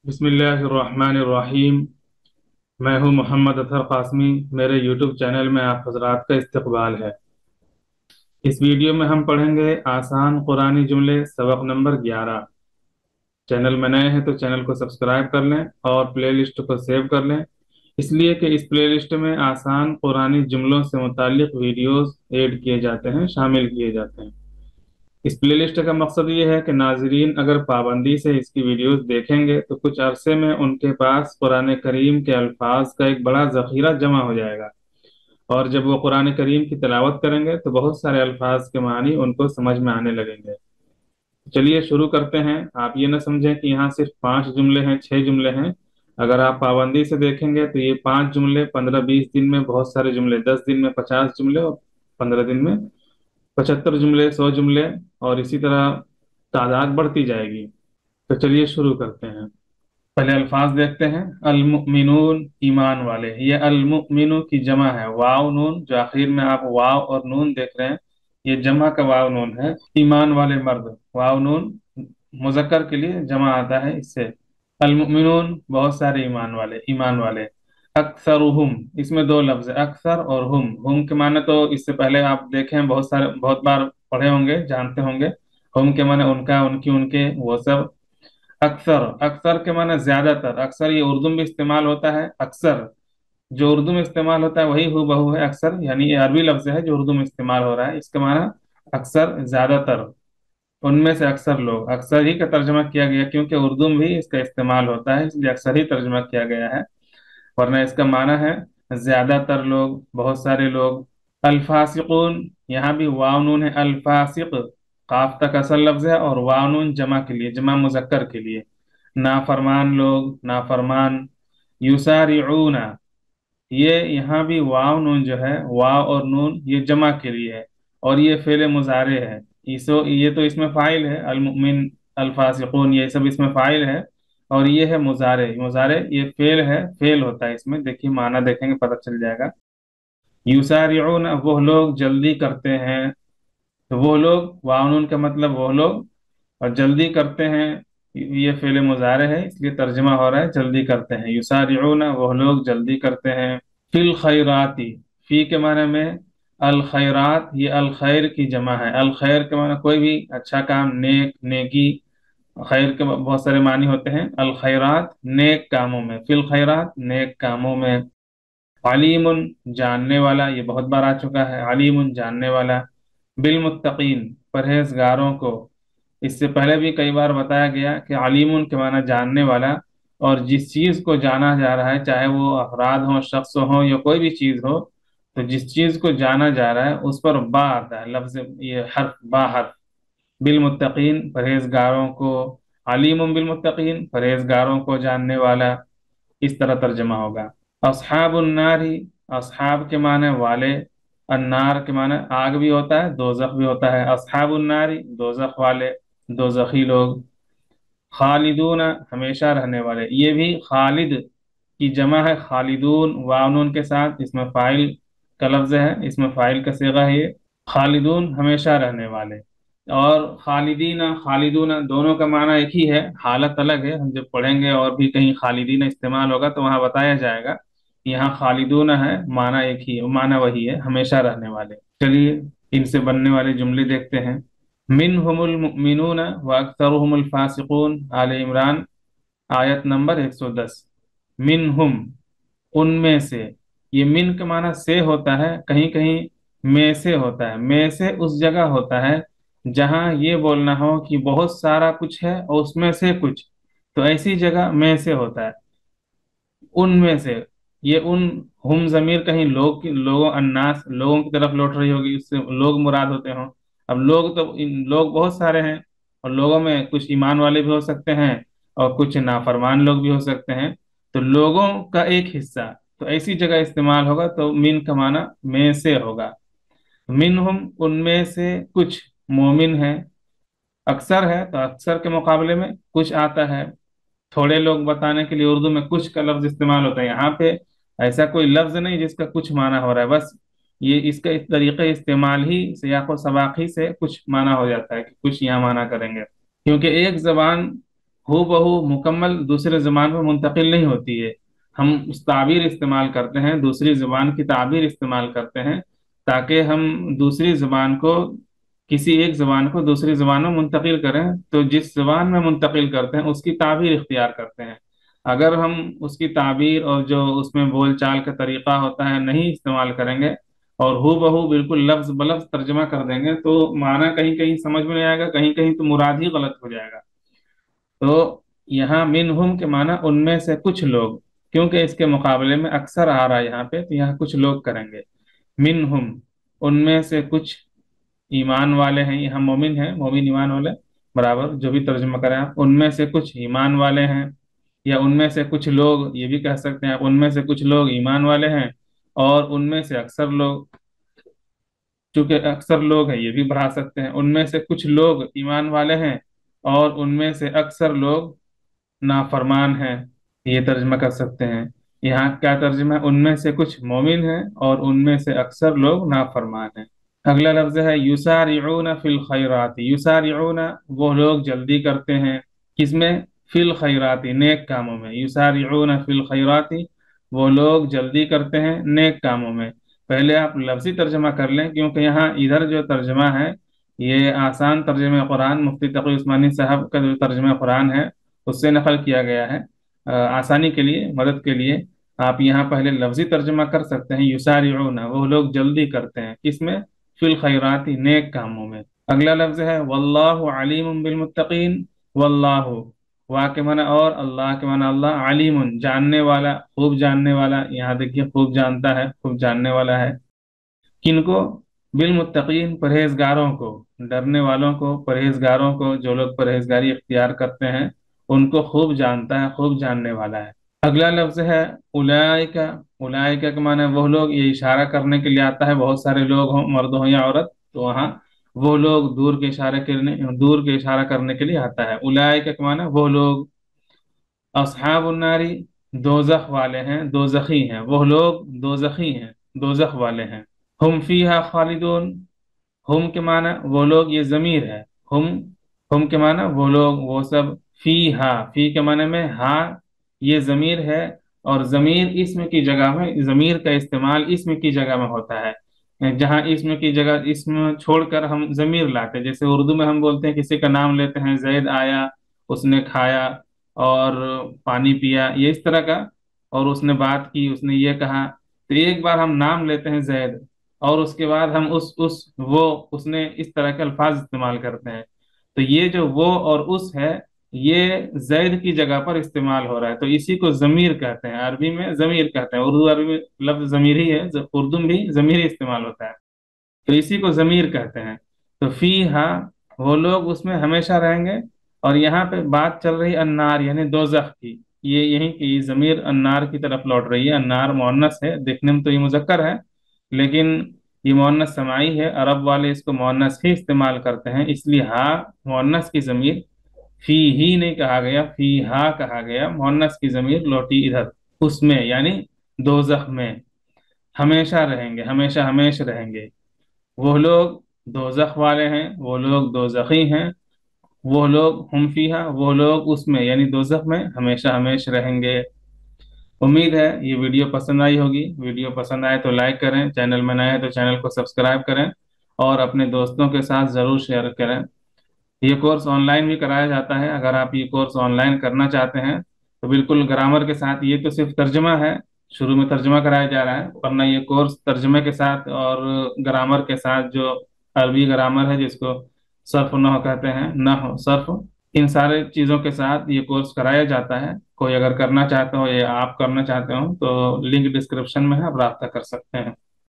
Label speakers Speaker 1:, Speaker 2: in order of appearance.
Speaker 1: बिस्मिल्लाहिर्रहमानिर्रहीम। मैं हूं मोहम्मद अतहर कासमी। मेरे यूट्यूब चैनल में आप हजरात का इस्तकबाल है। इस वीडियो में हम पढ़ेंगे आसान कुरानी जुमले सबक नंबर 11। चैनल में नए हैं तो चैनल को सब्सक्राइब कर लें और प्लेलिस्ट को सेव कर लें, इसलिए कि इस प्लेलिस्ट में आसान कुरानी जुमलों से मुताल्लिक वीडियोस ऐड किए जाते हैं, शामिल किए जाते हैं। इस प्लेलिस्ट का मकसद ये है कि नाजरीन अगर पाबंदी से इसकी वीडियोस देखेंगे तो कुछ अरसे में उनके पास कुरान करीम के अल्फाज का एक बड़ा जखीरा जमा हो जाएगा, और जब वो कुरान करीम की तिलावत करेंगे तो बहुत सारे अल्फाज के मानी उनको समझ में आने लगेंगे। चलिए शुरू करते हैं। आप ये ना समझें कि यहाँ सिर्फ 5 जुमले हैं, 6 जुमले हैं। अगर आप पाबंदी से देखेंगे तो ये 5 जुमले 15-20 दिन में बहुत सारे जुमले, 10 दिन में 50 जुमले और 15 दिन में 75 जुमले, 100 जुमले, और इसी तरह तादाद बढ़ती जाएगी। तो चलिए शुरू करते हैं। पहले अल्फाज देखते हैं। अलमुमिनून, ईमान वाले। ये अलमुमिनु की जमा है। वाव नून, जो आखिर में आप वाव और नून देख रहे हैं, ये जमा का वाव नून है। ईमान वाले मर्द, वाव नून मुजक्कर के लिए जमा आता है इससे। अलमुमिनून बहुत सारे ईमान वाले, ईमान वाले। अक्सरुहुम, इसमें दो लफ्ज है, अक्सर और हुम के माने तो इससे पहले आप देखे हैं, बहुत सारे, बहुत बार पढ़े होंगे, जानते होंगे। हुम के माने उनका, उनकी, उनके, वो सब। अक्सर, अक्सर के माने ज्यादातर। अक्सर ये उर्दू में इस्तेमाल होता है। अक्सर जो उर्दू में इस्तेमाल होता है वही हु बहू है अक्सर, यानी ये अरबी लफ्ज है जो उर्दू में इस्तेमाल हो रहा है। इसका माना अक्सर, ज्यादातर, उनमें से अक्सर लोग। अक्सर ही का तर्जमा किया गया क्योंकि उर्दू में भी इसका इस्तेमाल होता है, इसलिए अक्सर ही तर्जमा किया गया है, वरना इसका माना है ज्यादातर लोग, बहुत सारे लोग। अल्फासिकून, यहाँ भी वाव नून है। अल्फासिक काफ तक असल लफ्ज है और वाव नून जमा के लिए, जमा मुजक्कर के लिए। नाफरमान लोग, नाफरमान। युसारिऊना, ये यहाँ भी वाव नून जो है, वाव और नून ये जमा के लिए है, और ये फेल मुजारे है। ये तो इसमें फाइल है, अलमुमिन, अल्फासिकून, ये सब इसमें फाइल है, और ये है मुजारे। मुजारे ये फेल है, फेल होता है इसमें। देखिए माना देखेंगे पता चल जाएगा। युसारिऊन, वो लोग जल्दी करते हैं। तो वो लोग, वाव नून का मतलब वो लोग, और जल्दी करते हैं ये फेल मुजारे है, इसलिए तर्जमा हो रहा है जल्दी करते हैं। युसारिऊन, वो लोग जल्दी करते हैं। फिल खैराती, फी के माने में अल खैरात, ये अल खैर की जमा है। अल खैर के माने कोई भी अच्छा काम, नेक, नेकी। खैर के बहुत सारे मानी होते हैं। अल खैरात, नेक कामों में। फिल खैरात, नेक कामों में। अलीमुन, जानने वाला, ये बहुत बार आ चुका है। अलीमुन, जानने वाला। बिलमुत्तकीन, परहेजगारों को। इससे पहले भी कई बार बताया गया कि अलीमुन के माना जानने वाला, और जिस चीज को जाना जा रहा है, चाहे वो अफराद हो, शख्स हो, या कोई भी चीज हो, तो जिस चीज को जाना जा रहा है उस पर बा आता है लफ्ज, ये हर्फ, बा हर्फ। बिलमुत्तकीन, परहेजगारों को। अलीमुन बिलमुत्तकीन, परहेजगारों को जानने वाला। इस तरह तर्जमा होगा। अस्हाबुन नारी, अस्हाब के माने वाले। अन्नार के माने आग भी होता है, दोजख भी होता है। अस्हाबुन नारी, दोजख वाले, दोजखी लोग। खालिदून, हमेशा रहने वाले। ये भी खालिद की जमा है, खालिदून वाउन के साथ। इसमें फाइल का लफ्ज है, इसमें फाइल का सीगा है ये। खालिदून, हमेशा रहने वाले। और खालिदीना, खालिदूना, दोनों का माना एक ही है, हालत अलग है। हम जब पढ़ेंगे और भी कहीं खालिदीना इस्तेमाल होगा तो वहां बताया जाएगा। यहाँ खालिदूना है, माना एक ही है, माना वही है, हमेशा रहने वाले। चलिए इनसे बनने वाले जुमले देखते हैं। मिनहुमुल मुमिनून व अक्सरुहुमुल फासिकून, आले इमरान, आयत नंबर 110। मिनहुम, उनमें से। ये मिन का माना से होता है, कहीं कहीं में से होता है। में से उस जगह होता है जहां ये बोलना हो कि बहुत सारा कुछ है और उसमें से कुछ, तो ऐसी जगह में से होता है। उनमें से, ये उन, हम जमीर कहीं लोग की, लोगों, अन्नास, लोगों की तरफ लौट रही होगी, इससे लोग मुराद होते हों। अब लोग तो लोग बहुत सारे हैं, और लोगों में कुछ ईमान वाले भी हो सकते हैं और कुछ नाफरमान लोग भी हो सकते हैं। तो लोगों का एक हिस्सा, तो ऐसी जगह इस्तेमाल होगा तो मिन का माना में से होगा। मिनहुम, उनमें से कुछ मोमिन है। अक्सर है तो अक्सर के मुकाबले में कुछ आता है। थोड़े लोग बताने के लिए उर्दू में कुछ का लफ्ज इस्तेमाल होता है। यहाँ पे ऐसा कोई लफ्ज नहीं जिसका कुछ माना हो रहा है, बस ये इसका इस तरीके इस्तेमाल ही, सियाको सबाकी से कुछ माना हो जाता है कि कुछ यहाँ माना करेंगे। क्योंकि एक जबान हू बहू मुकम्मल दूसरे ज़बान पर मुंतकिल नहीं होती है। हम उस ताबीर इस्तेमाल करते हैं, दूसरी ज़बान की ताबीर इस्तेमाल करते हैं, ताकि हम दूसरी ज़बान को, किसी एक ज़बान को दूसरी ज़बान में मुंतकिल करें, तो जिस ज़बान में मुंतकिल करते हैं उसकी ताबीर इख्तियार करते हैं। अगर हम उसकी ताबीर और जो उसमें बोल चाल का तरीक़ा होता है नहीं इस्तेमाल करेंगे और हू बहू बिल्कुल लफ्ज़ बलफ्ज़ तर्जमा कर देंगे, तो माना कहीं कहीं समझ में नहीं आएगा, कहीं कहीं तो मुराद ही गलत हो जाएगा। तो यहाँ मिनहुम के माना उनमें से कुछ लोग, क्योंकि इसके मुकाबले में अक्सर आ रहा है यहाँ पे, तो यहाँ कुछ लोग करेंगे। मिनहुम उनमें से कुछ ईमान वाले हैं, यहाँ मोमिन है, मोमिन ईमान वाले बराबर, जो भी तर्जुमा करें आप, उनमें से कुछ ईमान वाले हैं, या उनमें से कुछ लोग, ये भी कह सकते हैं आप, उनमें से कुछ लोग ईमान वाले हैं और उनमें से अक्सर लोग, चूंकि अक्सर लोग हैं ये भी बढ़ा सकते हैं, उनमें से कुछ लोग ईमान वाले हैं और उनमें से अक्सर लोग नाफरमान हैं, ये तर्जमा कर सकते हैं। यहाँ क्या तर्जमा है, उनमें से कुछ मोमिन हैं और उनमें से अक्सर लोग नाफरमान हैं। अगला लफ्ज है युसारिऊना फिल खैराती। युसारिऊना वो लोग जल्दी करते हैं, किसमें, फिल खैराती नेक कामों में। युसारिऊना फिल खैराती वो लोग जल्दी करते हैं नेक कामों में। पहले आप लफ्जी तर्जमा कर लें, क्योंकि यहाँ इधर जो तर्जमा है ये आसान तर्जमा कुरान मुफ्ती तकी उस्मानी साहब का जो तर्जमा कुरान है उससे नकल किया गया है। आसानी के लिए, मदद के लिए आप यहाँ पहले लफ्जी तर्जमा कर सकते हैं, युसारिऊना वो लोग जल्दी करते हैं, किसमें, फिल खैराती नेक कामों में। अगला लफ्ज है वल्लाहु अलीमुन बिल मुत्तकीन। वल्लाहु वाह के माना और, अल्लाह के माना अल्लाह, अलीमुन जानने वाला, खूब जानने वाला, यहाँ देखिए खूब जानता है, खूब जानने वाला है। किनको, बिल मुत्तकीन परहेजगारों को, डरने वालों को, परहेजगारों को, जो लोग परहेजगारी इख्तियार करते हैं उनको खूब जानता है, खूब जानने वाला है। अगला लफ्ज है उलाइका। उलाइका के माने वो लोग, ये इशारा करने के लिए आता है, बहुत सारे लोग हों, मर्द हो या औरत, तो वहाँ वो लोग दूर के इशारे करने, दूर के इशारा करने के लिए आता है। उलाइका के माने वो लोग, अस्हाबुन नारी दोजख वाले हैं, दोजखी हैं, वो लोग दोजखी हैं, दोजख वाले हैं। हुम फीहा खालिदून। हुम के माना वो लोग, ये जमीर है, हुम, हुम के माना वो लोग, वो सब, फी हा, फी के माने में हा, ये जमीर है, और जमीर इसम की जगह में, जमीर का इस्तेमाल इसम की जगह में होता है। जहाँ इसम की जगह इसम छोड़कर हम जमीर लाते हैं, जैसे उर्दू में हम बोलते हैं, किसी का नाम लेते हैं, जैद आया, उसने खाया और पानी पिया, ये इस तरह का, और उसने बात की, उसने ये कहा, तो एक बार हम नाम लेते हैं जैद, और उसके बाद हम उस वो, उसने, इस तरह के अल्फाज इस्तेमाल करते हैं। तो ये जो वो और उस है, ये जैद की जगह पर इस्तेमाल हो रहा है, तो इसी को जमीर कहते हैं, अरबी में जमीर कहते हैं, उर्दू अरबी में लफ्ज जमीर ही है, उर्दू में भी जमीर ही इस्तेमाल होता है, तो इसी को जमीर कहते हैं। तो फी हा वो लोग उसमें हमेशा रहेंगे। और यहाँ पे बात चल रही अन्नार यानी दोजख की, ये यही की जमीर अन्नार की तरफ लौट रही है। अन्नार मुअन्नस है, देखने में तो ये मुजक्कर है, लेकिन ये मुअन्नस समाई है, अरब वाले इसको मुअन्नस ही इस्तेमाल करते हैं, इसलिए हा मुअन्नस की जमीर, फी ही नहीं कहा गया, फी हा कहा गया, मुअन्नस की जमीर लौटी इधर, उसमें यानी दोजख में हमेशा रहेंगे, हमेशा हमेश रहेंगे। वो लोग दोजख वाले हैं, वो लोग दोजखी हैं, वो लोग हम फीहा, वो लोग उसमें यानी दोजख में हमेशा हमेश रहेंगे। उम्मीद है ये वीडियो पसंद आई होगी। वीडियो पसंद आए तो लाइक करें, चैनल में नए हैं तो चैनल को सब्सक्राइब करें और अपने दोस्तों के साथ ज़रूर शेयर करें। ये कोर्स ऑनलाइन भी कराया जाता है, अगर आप ये कोर्स ऑनलाइन करना चाहते हैं तो बिल्कुल ग्रामर के साथ, ये तो सिर्फ तर्जमा है, शुरू में तर्जमा कराया जा रहा है, वरना ये कोर्स तर्जमे के साथ और ग्रामर के साथ, जो अरबी ग्रामर है जिसको सर्फ नह कहते हैं, नह सर्फ, इन सारे चीज़ों के साथ ये कोर्स कराया जाता है। कोई अगर करना चाहते हो या आप करना चाहते हो तो लिंक डिस्क्रिप्शन में है, आप राब्ता कर सकते हैं।